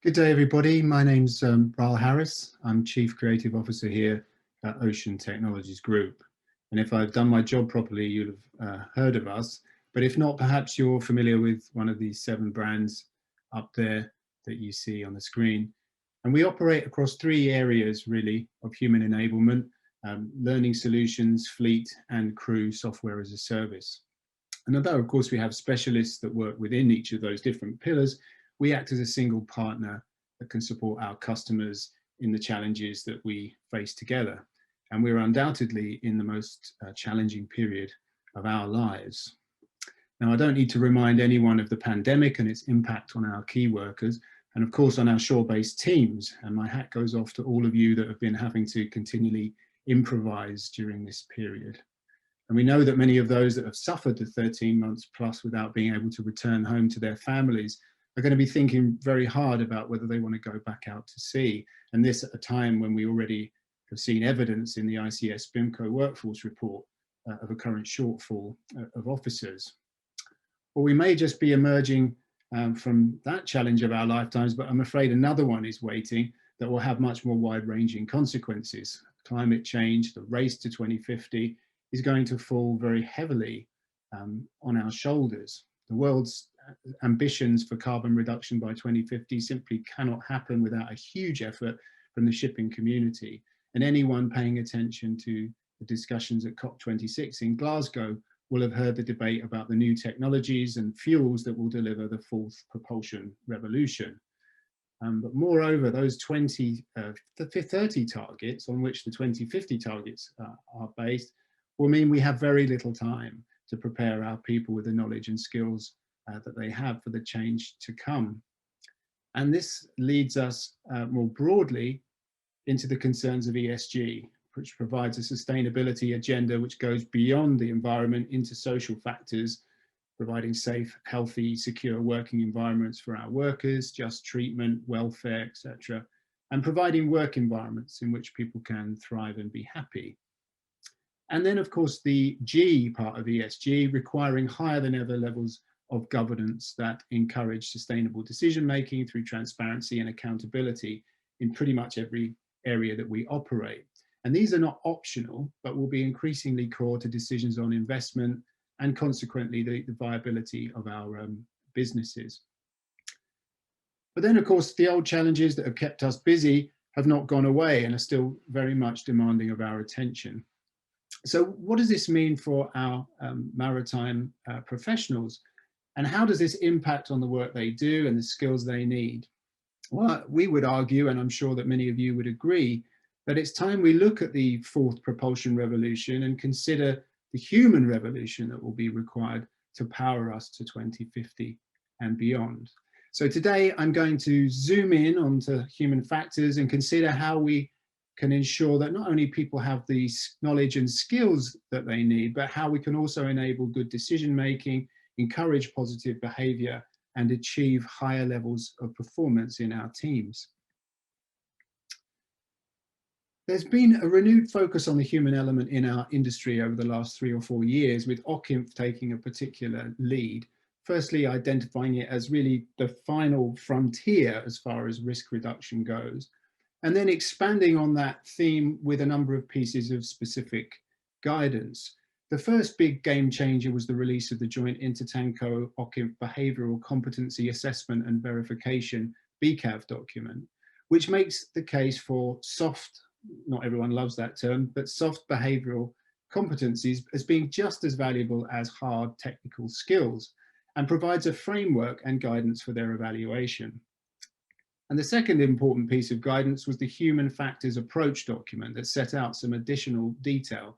Good day, everybody. My name's Ral Harris. I'm Chief Creative Officer here at Ocean Technologies Group. And if I've done my job properly, you'll have heard of us. But if not, perhaps you're familiar with one of these 7 brands up there that you see on the screen. And we operate across 3 areas, really, of human enablement: learning solutions, fleet, and crew software as a service. And although, of course, we have specialists that work within each of those different pillars, we act as a single partner that can support our customers in the challenges that we face together. And we're undoubtedly in the most challenging period of our lives. Now, I don't need to remind anyone of the pandemic and its impact on our key workers, and of course on our shore-based teams. And my hat goes off to all of you that have been having to continually improvise during this period. And we know that many of those that have suffered the 13 months plus without being able to return home to their families are going to be thinking very hard about whether they want to go back out to sea. And this at a time when we already have seen evidence in the ICS BIMCO workforce report of a current shortfall of officers. Or we may just be emerging from that challenge of our lifetimes, but I'm afraid another one is waiting that will have much more wide-ranging consequences. Climate change, the race to 2050, is going to fall very heavily on our shoulders. The world's ambitions for carbon reduction by 2050 simply cannot happen without a huge effort from the shipping community. And anyone paying attention to the discussions at COP26 in Glasgow will have heard the debate about the new technologies and fuels that will deliver the fourth propulsion revolution. But moreover, those 2030 targets on which the 2050 targets are based will mean we have very little time to prepare our people with the knowledge and skills that they have for the change to come. And this leads us more broadly into the concerns of ESG, which provides a sustainability agenda which goes beyond the environment into social factors, providing safe, healthy, secure working environments for our workers, just treatment, welfare, etc., and providing work environments in which people can thrive and be happy. And then, of course, the G part of ESG, requiring higher than ever levels of governance that encourage sustainable decision-making through transparency and accountability in pretty much every area that we operate. And these are not optional, but will be increasingly core to decisions on investment and consequently the viability of our businesses. But then, of course, the old challenges that have kept us busy have not gone away and are still very much demanding of our attention. So what does this mean for our maritime professionals? And how does this impact on the work they do and the skills they need? Well, we would argue, and I'm sure that many of you would agree, that it's time we look at the fourth propulsion revolution and consider the human revolution that will be required to power us to 2050 and beyond. So today I'm going to zoom in onto human factors and consider how we can ensure that not only people have the knowledge and skills that they need, but how we can also enable good decision making, encourage positive behavior, and achieve higher levels of performance in our teams. There's been a renewed focus on the human element in our industry over the last 3 or 4 years, with OCIMF taking a particular lead. Firstly, identifying it as really the final frontier as far as risk reduction goes, and then expanding on that theme with a number of pieces of specific guidance. The first big game changer was the release of the joint Intertanko OCIMF Behavioural Competency Assessment and Verification BCAV document, which makes the case for soft, not everyone loves that term, but soft behavioural competencies as being just as valuable as hard technical skills, and provides a framework and guidance for their evaluation. And the second important piece of guidance was the Human Factors Approach document that set out some additional detail.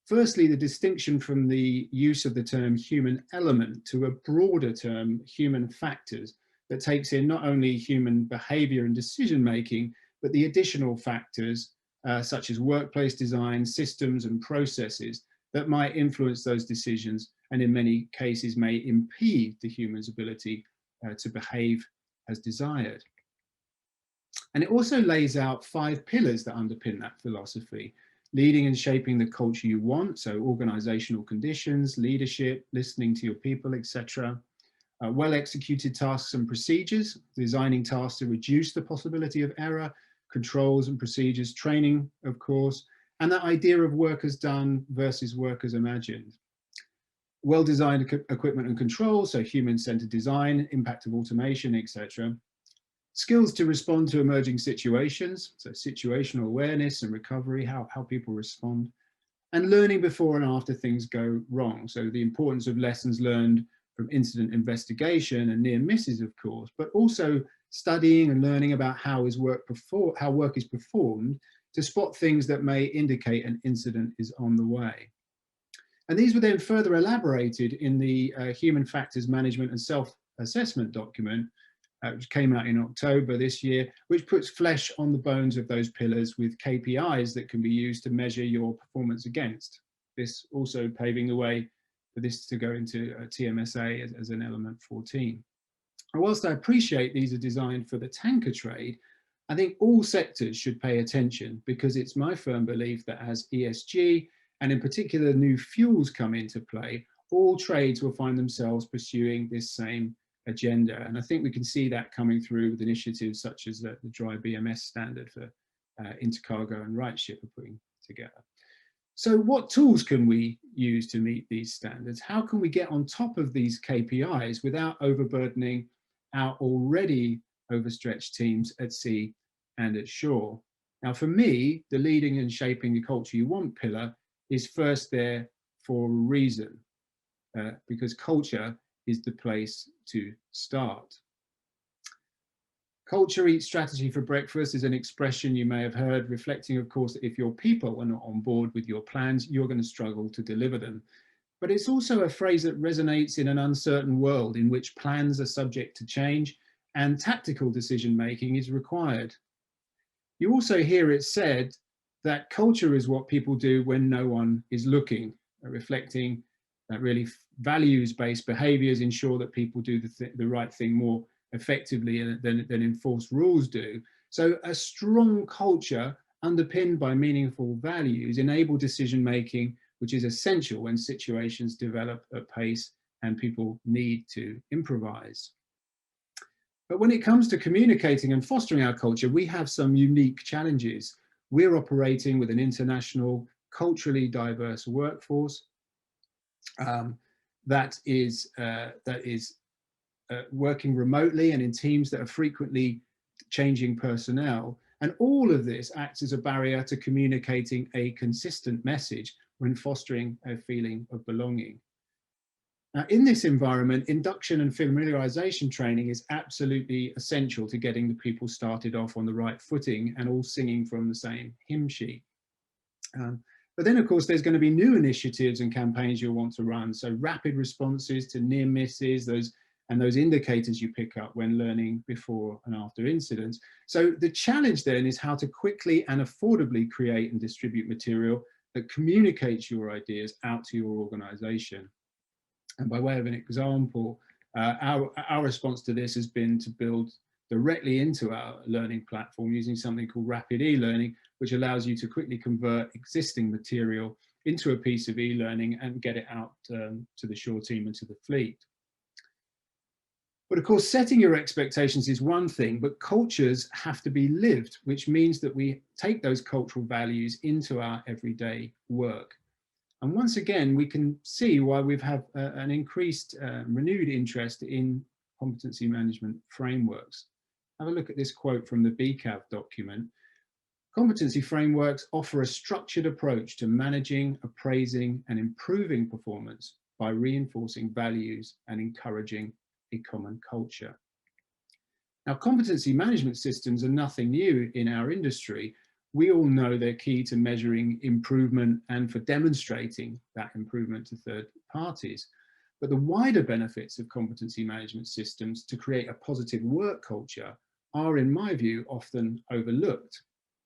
Firstly, the distinction from the use of the term human element to a broader term, human factors, that takes in not only human behavior and decision making, but the additional factors such as workplace design, systems and processes that might influence those decisions and in many cases may impede the human's ability to behave as desired. And it also lays out 5 pillars that underpin that philosophy: leading and shaping the culture you want, so organizational conditions, leadership, listening to your people, etc. Well-executed tasks and procedures, designing tasks to reduce the possibility of error, controls and procedures, training, of course, and that idea of work as done versus work as imagined. Well-designed equipment and controls, so human-centered design, impact of automation, etc. Skills to respond to emerging situations, so situational awareness and recovery, how people respond, and learning before and after things go wrong. So the importance of lessons learned from incident investigation and near misses, of course, but also studying and learning about how work is performed to spot things that may indicate an incident is on the way. And these were then further elaborated in the Human Factors Management and Self-Assessment document, which came out in October this year, which puts flesh on the bones of those pillars with KPIs that can be used to measure your performance against. This also paving the way for this to go into TMSA as an element 14. And whilst I appreciate these are designed for the tanker trade, I think all sectors should pay attention, because it's my firm belief that as ESG and in particular new fuels come into play, all trades will find themselves pursuing this same agenda. And I think we can see that coming through with initiatives such as the dry BMS standard for intercargo and RightShip are putting together. So what tools can we use to meet these standards? How can we get on top of these KPIs without overburdening our already overstretched teams at sea and at shore? Now, for me, the leading and shaping the culture you want pillar is first there for a reason, because culture is the place to start. Culture eats strategy for breakfast is an expression you may have heard, reflecting, of course, that if your people are not on board with your plans, you're going to struggle to deliver them. But it's also a phrase that resonates in an uncertain world in which plans are subject to change and tactical decision-making is required. You also hear it said that culture is what people do when no one is looking, reflecting that really values-based behaviours ensure that people do the right thing more effectively than enforced rules do. So a strong culture underpinned by meaningful values enable decision-making, which is essential when situations develop at pace and people need to improvise. But when it comes to communicating and fostering our culture, we have some unique challenges. We're operating with an international, culturally diverse workforce that is working remotely and in teams that are frequently changing personnel. And all of this acts as a barrier to communicating a consistent message when fostering a feeling of belonging. Now, in this environment, induction and familiarization training is absolutely essential to getting the people started off on the right footing and all singing from the same hymn sheet. But then, of course, there's going to be new initiatives and campaigns you'll want to run. So rapid responses to near misses, those indicators you pick up when learning before and after incidents. So the challenge then is how to quickly and affordably create and distribute material that communicates your ideas out to your organization. And by way of an example, our response to this has been to build directly into our learning platform using something called rapid e-learning, which allows you to quickly convert existing material into a piece of e-learning and get it out to the shore team and to the fleet. But of course, setting your expectations is one thing, but cultures have to be lived, which means that we take those cultural values into our everyday work. And once again, we can see why we've had an increased, renewed interest in competency management frameworks. Have a look at this quote from the BCAV document. Competency frameworks offer a structured approach to managing, appraising, and improving performance by reinforcing values and encouraging a common culture. Now, competency management systems are nothing new in our industry. We all know they're key to measuring improvement and for demonstrating that improvement to third parties. But the wider benefits of competency management systems to create a positive work culture are, in my view, often overlooked.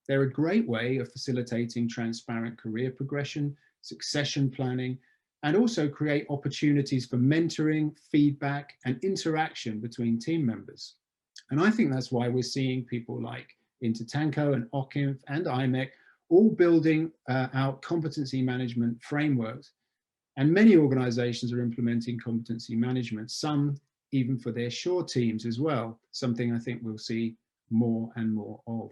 They're a great way of facilitating transparent career progression, succession planning, and also create opportunities for mentoring, feedback, and interaction between team members. And I think that's why we're seeing people like Intertanko and OCIMF and IMEC all building out competency management frameworks. And many organizations are implementing competency management, some even for their shore teams as well, something I think we'll see more and more of.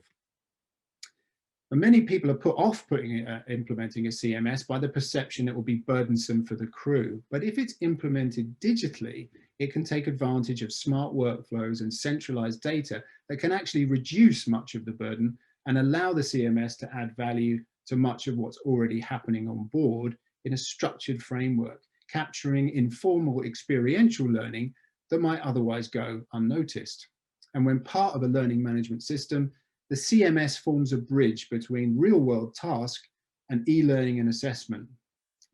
And many people are put off implementing a CMS by the perception it will be burdensome for the crew. But if it's implemented digitally, it can take advantage of smart workflows and centralized data that can actually reduce much of the burden and allow the CMS to add value to much of what's already happening on board in a structured framework, capturing informal experiential learning that might otherwise go unnoticed. And when part of a learning management system, the CMS forms a bridge between real-world task and e-learning and assessment.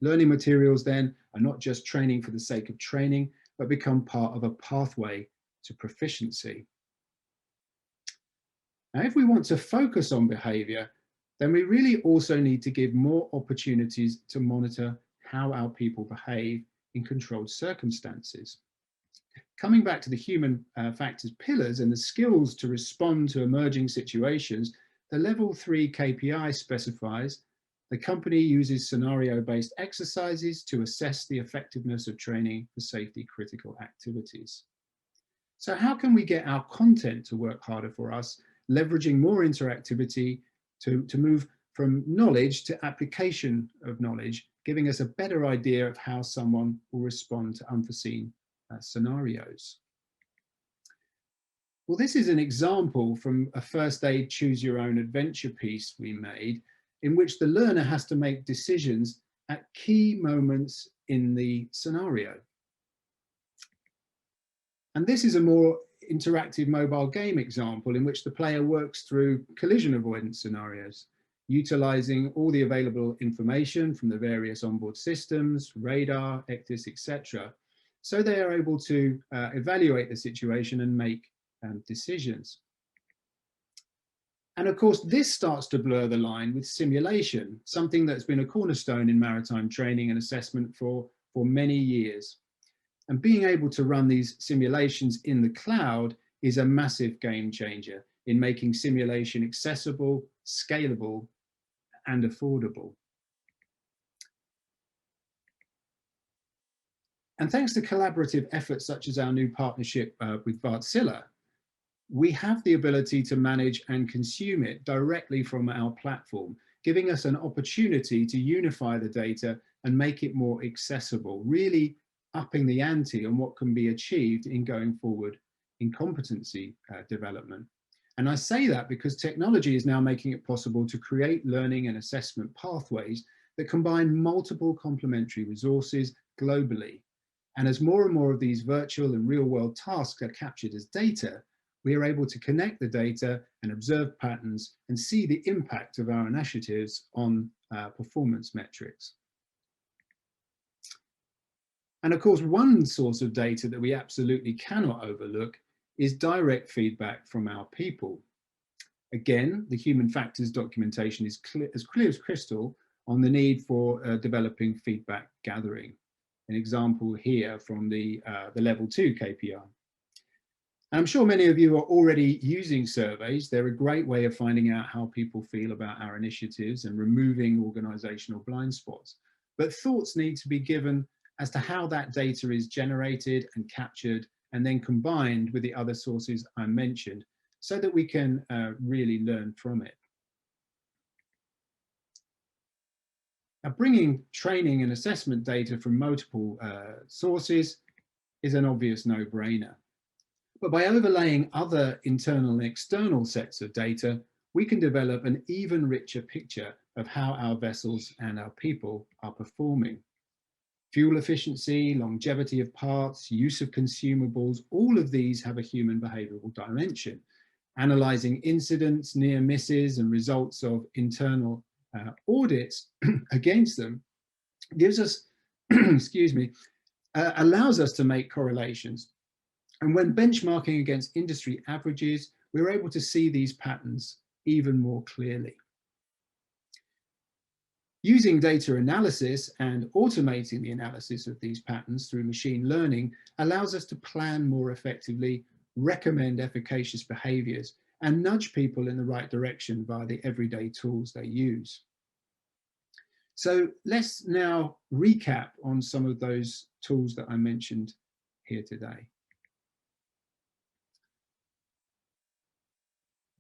Learning materials then are not just training for the sake of training, but become part of a pathway to proficiency. Now, if we want to focus on behavior, then we really also need to give more opportunities to monitor how our people behave in controlled circumstances. Coming back to the human factors pillars and the skills to respond to emerging situations, the level 3 KPI specifies the company uses scenario-based exercises to assess the effectiveness of training for safety critical activities. So how can we get our content to work harder for us, leveraging more interactivity to move from knowledge to application of knowledge, giving us a better idea of how someone will respond to unforeseen scenarios? Well, this is an example from a first aid choose your own adventure piece we made, in which the learner has to make decisions at key moments in the scenario. And this is a more interactive mobile game example in which the player works through collision avoidance scenarios, utilizing all the available information from the various onboard systems, radar, ECDIS, etc. So they are able to evaluate the situation and make decisions. And of course, this starts to blur the line with simulation, something that's been a cornerstone in maritime training and assessment for many years. And being able to run these simulations in the cloud is a massive game changer in making simulation accessible, scalable, and affordable. And thanks to collaborative efforts such as our new partnership with Wärtsilä, we have the ability to manage and consume it directly from our platform, giving us an opportunity to unify the data and make it more accessible, really upping the ante on what can be achieved in going forward in competency development. And I say that because technology is now making it possible to create learning and assessment pathways that combine multiple complementary resources globally. And as more and more of these virtual and real world tasks are captured as data, we are able to connect the data and observe patterns and see the impact of our initiatives on performance metrics. And of course, one source of data that we absolutely cannot overlook is direct feedback from our people. Again, the human factors documentation is clear as crystal on the need for developing feedback gathering. An example here from the level 2 KPI. I'm sure many of you are already using surveys. They're a great way of finding out how people feel about our initiatives and removing organizational blind spots. But thoughts need to be given as to how that data is generated and captured and then combined with the other sources I mentioned so that we can really learn from it. Now, bringing training and assessment data from multiple sources is an obvious no-brainer. But by overlaying other internal and external sets of data, we can develop an even richer picture of how our vessels and our people are performing. Fuel efficiency, longevity of parts, use of consumables, all of these have a human behavioral dimension. Analyzing incidents, near misses, and results of internal audits against them gives us, excuse me, allows us to make correlations. And when benchmarking against industry averages, we're able to see these patterns even more clearly. Using data analysis and automating the analysis of these patterns through machine learning allows us to plan more effectively, recommend efficacious behaviors, and nudge people in the right direction via the everyday tools they use. So let's now recap on some of those tools that I mentioned here today.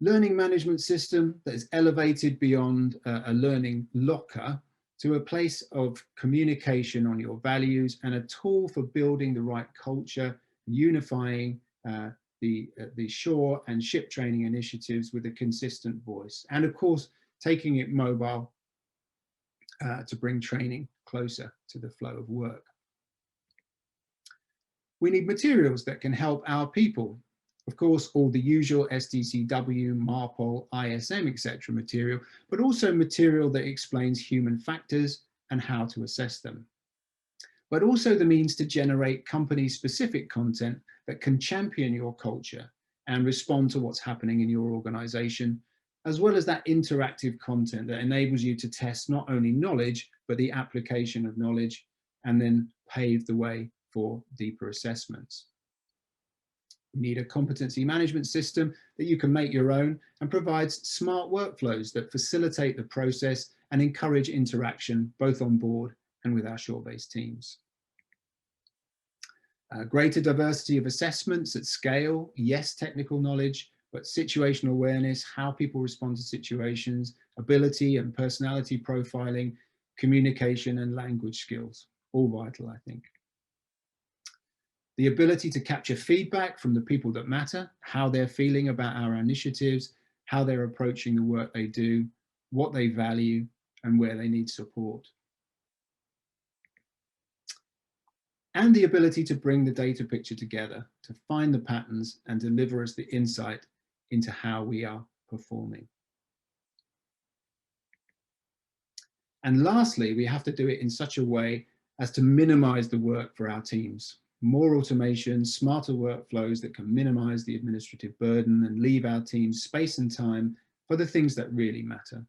learning management system that is elevated beyond a learning locker to a place of communication on your values and a tool for building the right culture, unifying the shore and ship training initiatives with a consistent voice. And of course, taking it mobile to bring training closer to the flow of work. We need materials that can help our people. Of course, all the usual STCW, MARPOL, ISM, etc. material, but also material that explains human factors and how to assess them. But also the means to generate company-specific content that can champion your culture and respond to what's happening in your organization, as well as that interactive content that enables you to test not only knowledge, but the application of knowledge, and then pave the way for deeper assessments. You need a competency management system that you can make your own and provides smart workflows that facilitate the process and encourage interaction both on board and with our shore-based teams. Greater diversity of assessments at scale, yes, technical knowledge, but situational awareness, how people respond to situations, ability and personality profiling, communication and language skills, all vital, I think. The ability to capture feedback from the people that matter, how they're feeling about our initiatives, how they're approaching the work they do, what they value, and where they need support. And the ability to bring the data picture together, to find the patterns and deliver us the insight into how we are performing. And lastly, we have to do it in such a way as to minimize the work for our teams. More automation, smarter workflows that can minimize the administrative burden and leave our teams space and time for the things that really matter.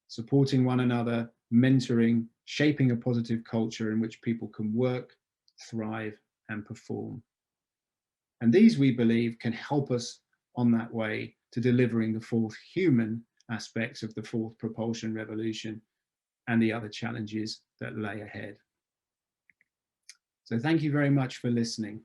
Supporting one another, mentoring, shaping a positive culture in which people can work, thrive, and perform. And these, we believe, can help us on that way to delivering the fourth human aspects of the fourth propulsion revolution and the other challenges that lay ahead. So thank you very much for listening.